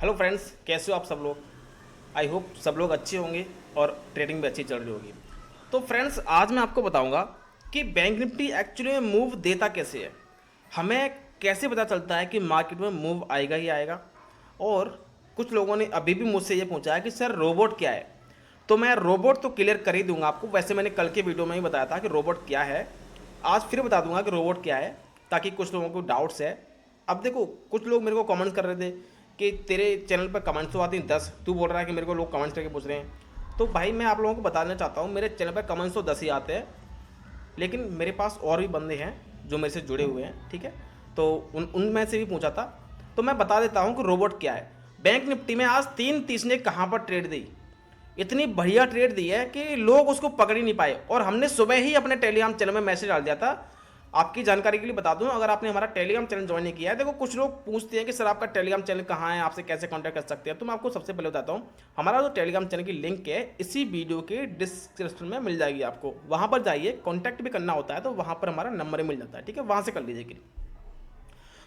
Hello friends, कैसे हो आप सब लोग। आई होप सब लोग अच्छे होंगे और ट्रेडिंग भी अच्छी चल रही होगी। तो फ्रेंड्स, आज मैं आपको बताऊंगा कि बैंक निफ्टी एक्चुअली में मूव देता कैसे है। हमें कैसे पता चलता है कि मार्केट में मूव आएगा ही आएगा। और कुछ लोगों ने अभी भी मुझसे ये पूछा है कि सर रोबोट क्या है। तो मैं रोबोट तो क्लियर कर ही दूंगा आपको। वैसे मैंने कल के वीडियो में ही बताया था कि रोबोट क्या है। आज फिर बता दूंगा कि रोबोट क्या है, ताकि कुछ लोगों को डाउट्स है। अब देखो, कुछ लोग मेरे को कमेंट्स कर रहे थे कि तेरे चैनल पर कमेंट्स तो आती हैं 10, तू बोल रहा है कि मेरे को लोग कमेंट्स करके पूछ रहे हैं। तो भाई मैं आप लोगों को बताना चाहता हूँ, मेरे चैनल पर कमेंट्स तो 10 ही आते हैं, लेकिन मेरे पास और भी बंदे हैं जो मेरे से जुड़े हुए हैं, ठीक है। तो उनमें से भी पूछा था। तो मैं बता देता हूँ कि रोबोट क्या है। बैंक निफ्टी में आज 3:30 ने कहाँ पर ट्रेड दी। इतनी बढ़िया ट्रेड दी है कि लोग उसको पकड़ ही नहीं पाए। और हमने सुबह ही अपने टेलीग्राम चैनल में मैसेज डाल दिया था। आपकी जानकारी के लिए बता दूं, अगर आपने हमारा टेलीग्राम चैनल ज्वाइन नहीं किया है, देखो कुछ लोग पूछते हैं कि सर आपका टेलीग्राम चैनल कहाँ है, आपसे कैसे कांटेक्ट कर सकते हैं। तो मैं आपको सबसे पहले बताता हूँ, हमारा जो टेलीग्राम चैनल की लिंक है इसी वीडियो के डिस्क्रिप्शन में मिल जाएगी आपको। वहाँ पर जाइए, कॉन्टैक्ट भी करना होता है तो वहाँ पर हमारा नंबर मिल जाता है, ठीक है, वहाँ से कर लीजिए।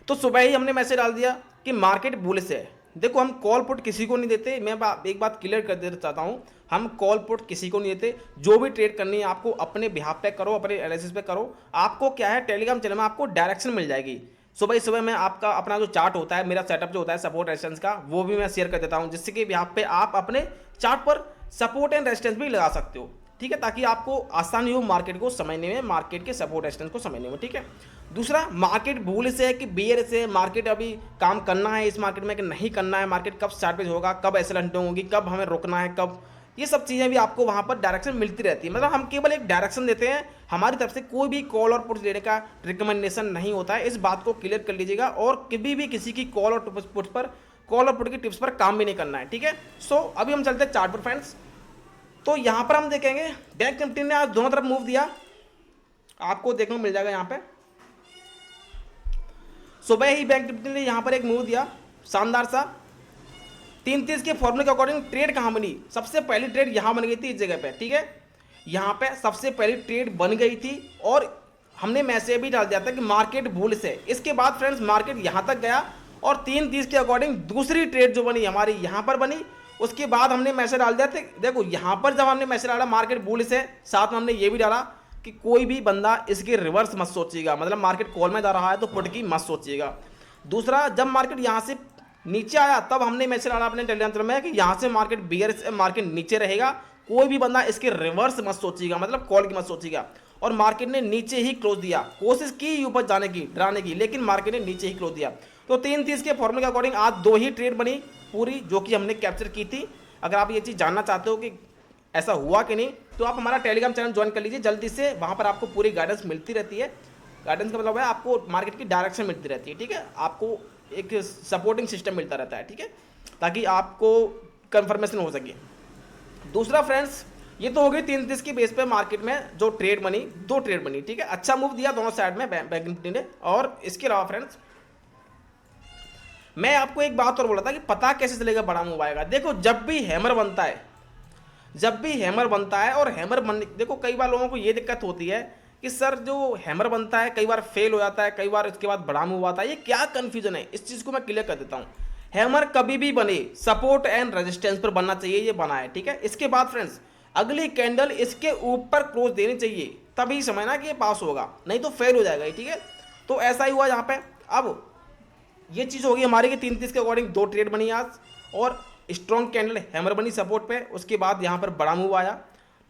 तो सुबह ही हमने मैसेज डाल दिया कि मार्केट बुलिश है। देखो, हम कॉल पुट किसी को नहीं देते। मैं एक बात क्लियर कर देना चाहता हूँ, हम कॉल पुट किसी को नहीं देते। जो भी ट्रेड करनी है आपको अपने बिहाफ पे करो, अपने एनालिसिस पे करो। आपको क्या है, टेलीग्राम चैनल में आपको डायरेक्शन मिल जाएगी। सुबह ही सुबह मैं आपका अपना जो चार्ट होता है, मेरा सेटअप जो होता है सपोर्ट रेजिस्टेंस का, वो भी मैं शेयर कर देता हूँ, जिससे कि बिहाफ पे आप अपने चार्ट पर सपोर्ट एंड रेजिस्टेंस भी लगा सकते हो, ठीक है, ताकि आपको आसानी हो मार्केट को समझने में, मार्केट के सपोर्ट रेजिस्टेंस को समझने में, ठीक है। दूसरा, मार्केट बुल से है कि बेयर से, मार्केट अभी काम करना है इस मार्केट में कि नहीं करना है, मार्केट कब स्टार्ट होगा, कब ऐसे हंटिंग होगी, कब हमें रुकना है, कब, ये सब चीज़ें भी आपको वहाँ पर डायरेक्शन मिलती रहती है। मतलब हम केवल एक डायरेक्शन देते हैं, हमारी तरफ से कोई भी कॉल और पुट लेने का रिकमेंडेशन नहीं होता है। इस बात को क्लियर कर लीजिएगा। और कभी भी किसी की कॉल और पुट पर, कॉल और पुट की टिप्स पर काम भी नहीं करना है, ठीक है। सो अभी हम चलते हैं चार्ट पर फ्रेंड्स। तो यहाँ पर हम देखेंगे बैंक निफ्टी ने आज दोनों तरफ मूव दिया, आपको देखने को मिल जाएगा। यहाँ पे सुबह ही बैंक निफ्टी ने यहाँ पर एक मूव दिया शानदार सा। 3:30 के फॉर्मूले के अकॉर्डिंग ट्रेड कहाँ बनी, सबसे पहली ट्रेड यहाँ बन गई थी इस जगह पे, ठीक है। यहाँ पे सबसे पहली ट्रेड बन गई थी और हमने मैसेज भी डाल दिया था कि मार्केट बुलिश है। इसके बाद फ्रेंड्स मार्केट यहाँ तक गया और 3:30 के अकॉर्डिंग दूसरी ट्रेड जो बनी हमारी यहाँ पर बनी। उसके बाद हमने मैसेज डाल दिया था, देखो यहाँ पर जब हमने मैसेज डाला मार्केट बुलिश है, साथ में हमने ये भी डाला कि कोई भी बंदा इसके रिवर्स मत सोचिएगा, मतलब मार्केट कॉल में जा रहा है तो पुट की मत सोचिएगा। दूसरा, जब मार्केट यहाँ से नीचे आया तब हमने मैसेज डाला अपने टेलीग्राम चैनल में कि यहाँ से मार्केट बियर से मार्केट नीचे रहेगा, कोई भी बंदा इसके रिवर्स मत सोचिएगा, मतलब कॉल की मत सोचिएगा। और मार्केट ने नीचे ही क्लोज दिया, कोशिश की ऊपर जाने की, डराने की, लेकिन मार्केट ने नीचे ही क्लोज दिया। तो 3:30 के फॉर्मूले के अकॉर्डिंग आज दो ही ट्रेड बनी पूरी, जो कि हमने कैप्चर की थी। अगर आप ये चीज़ जानना चाहते हो कि ऐसा हुआ कि नहीं, तो आप हमारा टेलीग्राम चैनल ज्वाइन कर लीजिए जल्दी से। वहाँ पर आपको पूरी गाइडेंस मिलती रहती है। गाइडेंस का मतलब है आपको मार्केट की डायरेक्शन मिलती रहती है, ठीक है। आपको एक सपोर्टिंग सिस्टम मिलता रहता है, ठीक है, ताकि आपको कंफर्मेशन हो सके। दूसरा फ्रेंड्स, ये तो हो गई 3:30 की बेस पे मार्केट में जो ट्रेड बनी, दो ट्रेड बनी, ठीक है। अच्छा मूव दिया दोनों साइड में बैंक निफ्टी ने। और इसके अलावा फ्रेंड्स, मैं आपको एक बात और बोला था कि पता कैसे चलेगा बड़ा मूव आएगा। देखो, जब भी हैमर बनता है, जब भी हैमर बनता है, और हैमर बनने, देखो कई बार लोगों को ये दिक्कत होती है कि सर जो हैमर बनता है कई बार फेल हो जाता है, कई बार इसके बाद बड़ा मूव आता है, ये क्या कंफ्यूजन है, इस चीज़ को मैं क्लियर कर देता हूँ। हैमर कभी भी बने सपोर्ट एंड रेजिस्टेंस पर बनना चाहिए, ये बना है, ठीक है। इसके बाद फ्रेंड्स अगली कैंडल इसके ऊपर क्लोज देनी चाहिए, तभी समझना कि ये पास होगा, नहीं तो फेल हो जाएगा, ठीक है। तो ऐसा ही हुआ यहाँ पे। अब ये चीज़ होगी हमारी कि 3:30 के अकॉर्डिंग दो ट्रेड बनी आज और स्ट्रॉन्ग कैंडल हैमर बनी सपोर्ट पे। उसके बाद यहाँ पर बड़ा मूव आया,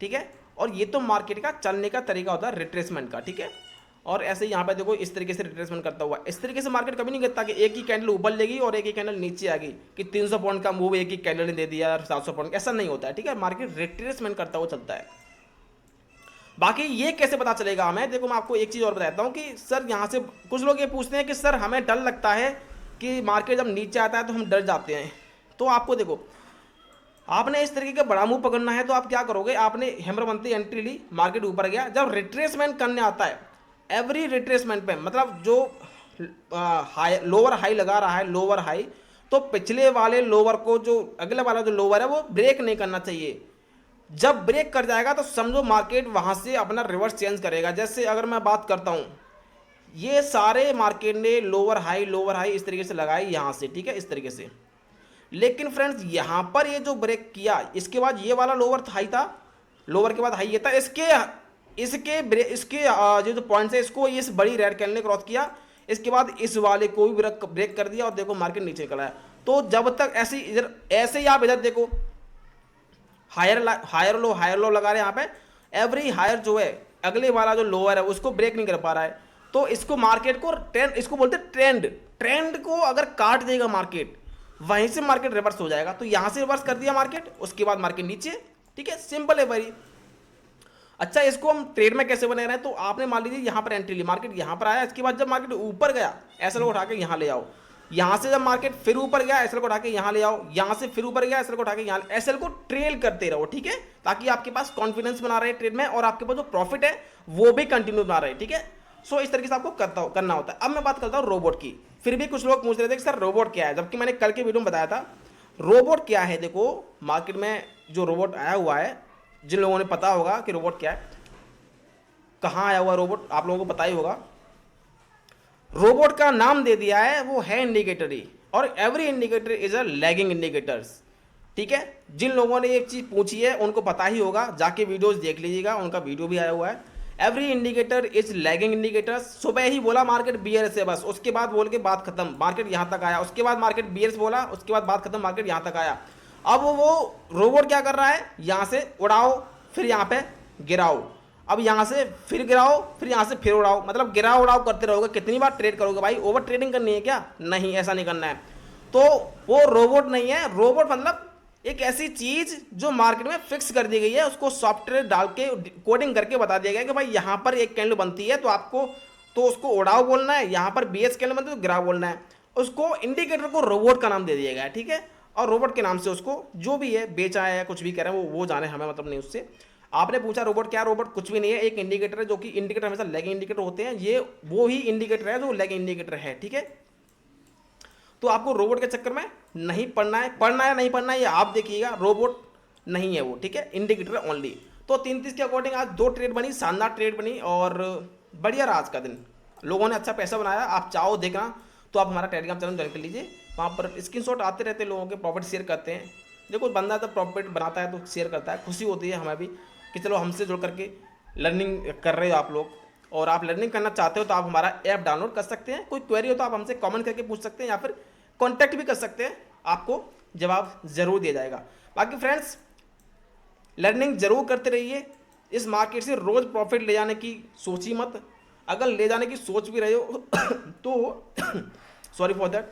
ठीक है। और ये तो मार्केट का चलने का तरीका होता है रिट्रेसमेंट का, ठीक है। और ऐसे ही यहाँ पे देखो इस तरीके से रिट्रेसमेंट करता हुआ, इस तरीके से मार्केट कभी नहीं करता कि एक ही कैंडल ऊपर लेगी और एक ही कैंडल नीचे आ गई, कि 300 पॉइंट का मूव एक ही कैंडल ने दे दिया और 700 पॉइंट, ऐसा नहीं होता है, ठीक है। मार्केट रिट्रेसमेंट करता हुआ चलता है। बाकी ये कैसे पता चलेगा हमें, देखो मैं आपको एक चीज़ और बताता हूँ कि सर यहाँ से कुछ लोग ये पूछते हैं कि सर हमें डर लगता है कि मार्केट जब नीचे आता है तो हम डर जाते हैं। तो आपको देखो, आपने इस तरीके का बड़ा मूव पकड़ना है तो आप क्या करोगे, आपने हैमर बनती एंट्री ली, मार्केट ऊपर गया, जब रिट्रेसमेंट करने आता है, एवरी रिट्रेसमेंट पे, मतलब जो हाई लोअर हाई लगा रहा है, लोअर हाई, तो पिछले वाले लोअर को, जो अगले वाला जो लोअर है वो ब्रेक नहीं करना चाहिए। जब ब्रेक कर जाएगा तो समझो मार्केट वहां से अपना रिवर्स चेंज करेगा। जैसे अगर मैं बात करता हूं, ये सारे मार्केट ने लोअर हाई इस तरीके से लगाई यहाँ से, ठीक है, इस तरीके से। लेकिन फ्रेंड्स यहाँ पर ये जो ब्रेक किया, इसके बाद ये वाला लोअर हाई था, लोअर के बाद हाई ये था, इसके इसके जो पॉइंट्स है इसको इस बड़ी रेड कैंडल ने क्रॉस किया, इसके बाद इस वाले को भी ब्रेक कर दिया और देखो मार्केट नीचे निकला है। तो जब तक ऐसे इधर ऐसे ही आप इधर देखो हायर लो लगा रहे हैं यहाँ पे, एवरी हायर जो है अगले वाला जो लोअर है उसको ब्रेक नहीं कर पा रहा है। तो इसको मार्केट को ट्रेंड, इसको बोलते हैं ट्रेंड को अगर काट देगा मार्केट, वहीं से मार्केट रिवर्स हो जाएगा। तो यहां से रिवर्स कर दिया मार्केट, उसके बाद मार्केट नीचे, ठीक है, सिंपल है भाई। अच्छा, इसको हम ट्रेड में कैसे बने रहे हैं, तो आपने मान लीजिए यहाँ पर एंट्री ली, मार्केट यहाँ पर आया, इसके बाद जब मार्केट ऊपर गया एसएल को उठा के यहाँ ले आओ, यहाँ से जब मार्केट फिर ऊपर गया एसएल को उठा के यहाँ ले आओ, यहाँ से फिर ऊपर गया एसएल को उठा के यहाँ, एसएल को ट्रेल करते रहो, ठीक है, ताकि आपके पास कॉन्फिडेंस बना रहे ट्रेड में और आपके पास जो प्रॉफिट है वो भी कंटिन्यू बना रहे, ठीक है। सो इस तरीके से आपको करना होता है। अब मैं बात करता हूँ रोबोट की। फिर भी कुछ लोग पूछ रहे थे कि सर रोबोट क्या है, जबकि मैंने कल के वीडियो में बताया था रोबोट क्या है। देखो मार्केट में जो रोबोट आया हुआ है, जिन लोगों ने पता होगा कि रोबोट क्या है, कहाँ आया हुआ रोबोट, आप लोगों को पता ही होगा। रोबोट का नाम दे दिया है, वो है इंडिकेटर ही, और every indicator is a lagging indicators, ठीक है। जिन लोगों ने एक चीज पूछी है उनको पता ही होगा, जाके वीडियोस देख लीजिएगा, उनका वीडियो भी आया हुआ है। Every indicator is lagging indicators. सुबह ही बोला मार्केट बियर्स है बस, उसके बाद बोल के बात खत्म, मार्केट यहाँ तक आया, उसके बाद मार्केट बियर्स बोला, उसके बाद बात खत्म, मार्केट यहाँ तक आया। अब वो रोबोट क्या कर रहा है, यहाँ से उड़ाओ फिर यहाँ पे गिराओ, अब यहाँ से फिर गिराओ फिर यहाँ से फिर उड़ाओ, मतलब गिराओ उड़ाओ करते रहोगे। कितनी बार ट्रेड करोगे भाई, ओवर ट्रेडिंग करनी है क्या? नहीं, ऐसा नहीं करना है। तो वो रोबोट नहीं है, रोबोट मतलब एक ऐसी चीज जो मार्केट में फिक्स कर दी गई है, उसको सॉफ्टवेयर डाल के कोडिंग करके बता दिया गया कि भाई यहाँ पर एक कैंडल बनती है तो आपको तो उसको उड़ाओ बोलना है, यहाँ पर बीएस कैंडल बनती है तो गिराओ बोलना है। उसको इंडिकेटर को रोबोट का नाम दे दिया गया है, ठीक है, और रोबोट के नाम से उसको जो भी है बेचा है, कुछ भी कह रहे हैं वो जाने, हमें मतलब नहीं उससे। आपने पूछा रोबोट क्या, रोबोट कुछ भी नहीं है, एक इंडिकेटर है, जो कि इंडिकेटर हमेशा लैगिंग इंडिकेटर होते हैं, ये वो ही इंडिकेटर है जो लैगिंग इंडिकेटर है, ठीक है। तो आपको रोबोट के चक्कर में नहीं पढ़ना है, पढ़ना है नहीं पढ़ना है ये आप देखिएगा, रोबोट नहीं है वो, ठीक है, इंडिकेटर ओनली। तो 33 के अकॉर्डिंग आज 2 ट्रेड बनी, शानदार ट्रेड बनी और बढ़िया रहा आज का दिन, लोगों ने अच्छा पैसा बनाया। आप चाहो देखना तो आप हमारा टेलीग्राम चैनल ज्वाइन कर लीजिए, वहाँ पर स्क्रीनशॉट आते रहते हैं, लोगों के प्रॉफिट शेयर करते हैं। देखो बंदा जब प्रॉफिट बनाता है तो शेयर करता है, खुशी होती है हमें भी कि चलो हमसे जुड़ करके लर्निंग कर रहे हो आप लोग, और आप लर्निंग करना चाहते हो तो आप हमारा ऐप डाउनलोड कर सकते हैं। कोई क्वेरी हो तो आप हमसे कमेंट करके पूछ सकते हैं या फिर कॉन्टैक्ट भी कर सकते हैं, आपको जवाब ज़रूर दिया जाएगा। बाकी फ्रेंड्स लर्निंग ज़रूर करते रहिए, इस मार्केट से रोज़ प्रॉफिट ले जाने की सोची मत, अगर ले जाने की सोच भी रहे हो तो सॉरी फॉर दैट,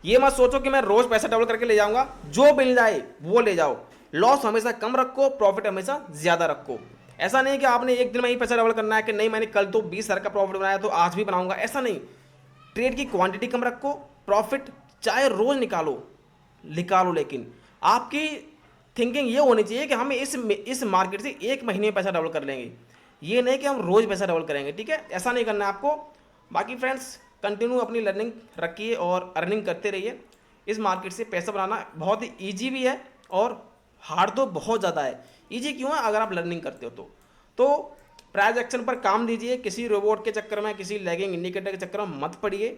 ये मत सोचो कि मैं रोज़ पैसा डबल करके ले जाऊंगा, जो मिल जाए वो ले जाओ। लॉस हमेशा कम रखो, प्रॉफिट हमेशा ज़्यादा रखो। ऐसा नहीं कि आपने एक दिन में ही पैसा डबल करना है कि नहीं मैंने कल तो 20,000 का प्रॉफिट बनाया तो आज भी बनाऊंगा, ऐसा नहीं। ट्रेड की क्वांटिटी कम रखो, प्रॉफिट चाहे रोज़ निकालो, लेकिन आपकी थिंकिंग ये होनी चाहिए कि हम इस मार्केट से एक महीने में पैसा डबल कर लेंगे, ये नहीं कि हम रोज़ पैसा डबल करेंगे, ठीक है, ऐसा नहीं करना है आपको। बाकी फ्रेंड्स कंटिन्यू अपनी लर्निंग रखिए और अर्निंग करते रहिए। इस मार्केट से पैसा बनाना बहुत ही ईजी भी है और हार्ड तो बहुत ज़्यादा है। ईजी क्यों है? अगर आप लर्निंग करते हो तो प्राइस एक्शन पर काम दीजिए, किसी रोबोट के चक्कर में, किसी लैगिंग इंडिकेटर के चक्कर में मत पड़िए,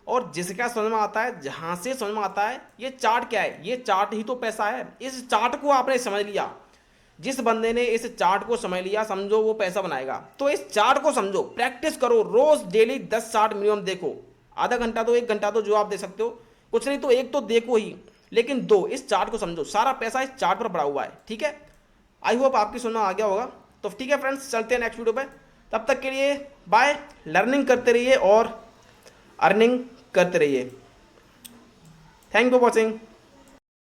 और जिसका समझ में आता है, जहाँ से समझ में आता है, ये चार्ट क्या है, ये चार्ट ही तो पैसा है। इस चार्ट को आपने समझ लिया, जिस बंदे ने इस चार्ट को समझ लिया, समझो वो पैसा बनाएगा। तो इस चार्ट को समझो, प्रैक्टिस करो, रोज डेली 10 चार्ट मिनिमम देखो, आधा घंटा तो 1 घंटा तो जो आप दे सकते हो, कुछ नहीं तो 1 तो देखो ही, लेकिन 2 इस चार्ट को समझो, सारा पैसा इस चार्ट पर पड़ा हुआ है, ठीक है। आई होप आपकी सुनना आ गया होगा। तो ठीक है फ्रेंड्स, चलते हैं नेक्स्ट वीडियो पे, तब तक के लिए बाय। लर्निंग करते रहिए और अर्निंग करते रहिए। Thank you for watching.